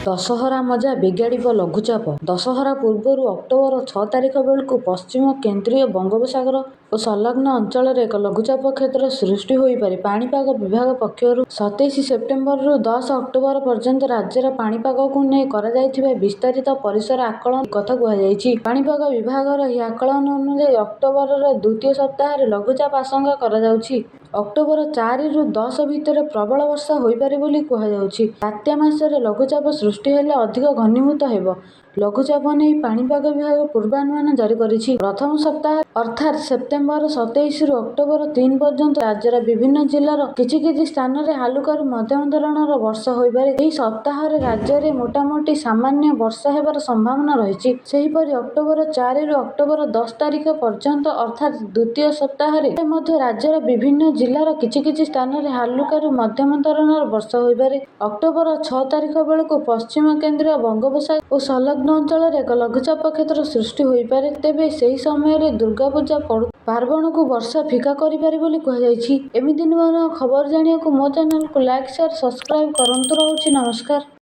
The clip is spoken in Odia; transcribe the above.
ଦଶହରା ମଜା ବିଗାଡ଼ିବ ଲଘୁଚାପ। ଦଶହରା ପୂର୍ବରୁ ଅକ୍ଟୋବର 6 ତାରିଖ ବେଳକୁ ପଶ୍ଚିମ କେନ୍ଦ୍ରୀୟ ବଙ୍ଗୋପସାଗର ଓ ସଂଲଗ୍ନ ଅଞ୍ଚଳରେ ଏକ ଲଘୁଚାପ କ୍ଷେତ୍ର ସୃଷ୍ଟି ହୋଇପାରେ। ପାଣିପାଗ ବିଭାଗ ପକ୍ଷରୁ 27 ସେପ୍ଟେମ୍ବରରୁ 10 ଅକ୍ଟୋବର ପର୍ଯ୍ୟନ୍ତ ରାଜ୍ୟର ପାଣିପାଗକୁ ନେଇ କରାଯାଇଥିବା ବିସ୍ତାରିତ ପରିସର ଆକଳନ କଥା କୁହାଯାଇଛି। ପାଣିପାଗ ବିଭାଗର ଏହି ଆକଳନ ଅନୁଯାୟୀ ଅକ୍ଟୋବରର ଦ୍ୱିତୀୟ ସପ୍ତାହରେ ଲଘୁଚାପ ଆଶଙ୍କା କରାଯାଉଛି। ଅକ୍ଟୋବର 4ରୁ 10 ଭିତରେ ପ୍ରବଳ ବର୍ଷା ହୋଇପାରେ ବୋଲି କୁହାଯାଉଛି। ବାତ୍ୟା ମାସରେ ଲଘୁଚାପ ସୃଷ୍ଟି ହେଲେ ଅଧିକ ଘନୀଭୂତ ହେବ। ଲଘୁଚାପ ନେଇ ପାଣିପାଗ ବିଭାଗ ପୂର୍ବାନୁମାନ ଜାରି କରିଛି। ପ୍ରଥମ ସପ୍ତାହ ଅର୍ଥାତ୍ ସେପ୍ଟେମ୍ବର 27ରୁ ଅକ୍ଟୋବର 3 ପର୍ଯ୍ୟନ୍ତ ରାଜ୍ୟର ବିଭିନ୍ନ ଜିଲ୍ଲାର କିଛି କିଛି ସ୍ଥାନରେ ହାଲୁକାରୁ ମଧ୍ୟମ ଧରଣର ବର୍ଷା ହୋଇପାରେ। ଏହି ସପ୍ତାହରେ ରାଜ୍ୟରେ ମୋଟାମୋଟି ସାମାନ୍ୟ ବର୍ଷା ହେବାର ସମ୍ଭାବନା ରହିଛି। ସେହିପରି ଅକ୍ଟୋବର 4ରୁ ଅକ୍ଟୋବର 10 ତାରିଖ ପର୍ଯ୍ୟନ୍ତ ଅର୍ଥାତ୍ ଦ୍ୱିତୀୟ ସପ୍ତାହରେ ମଧ୍ୟ ରାଜ୍ୟର ବିଭିନ୍ନ ଜିଲ୍ଲାର କିଛି କିଛି ସ୍ଥାନରେ ହାଲୁକାରୁ ମଧ୍ୟମ ଧରଣର ବର୍ଷା ହୋଇପାରେ। ଅକ୍ଟୋବର 6 ତାରିଖ ବେଳକୁ ପଶ୍ଚିମ କେନ୍ଦ୍ରୀୟ ବଙ୍ଗୋପସାଗର ଓ ସଂଲଗ୍ନ ଅଞ୍ଚଳରେ ଏକ ଲଘୁଚାପ କ୍ଷେତ୍ର ସୃଷ୍ଟି ହୋଇପାରେ। ତେବେ ସେହି ସମୟରେ ଦୁର୍ଗାପୂଜା ପାର୍ବଣକୁ ବର୍ଷା ଫିକା କରିପାରେ ବୋଲି କୁହାଯାଇଛି। ଏମିତି ନୂଆ ନୂଆ ଖବର ଜାଣିବାକୁ ମୋ ଚ୍ୟାନେଲକୁ ଲାଇକ୍, ସେୟାର, ସବସ୍କ୍ରାଇବ୍ କରନ୍ତୁ। ରହୁଛି ନମସ୍କାର।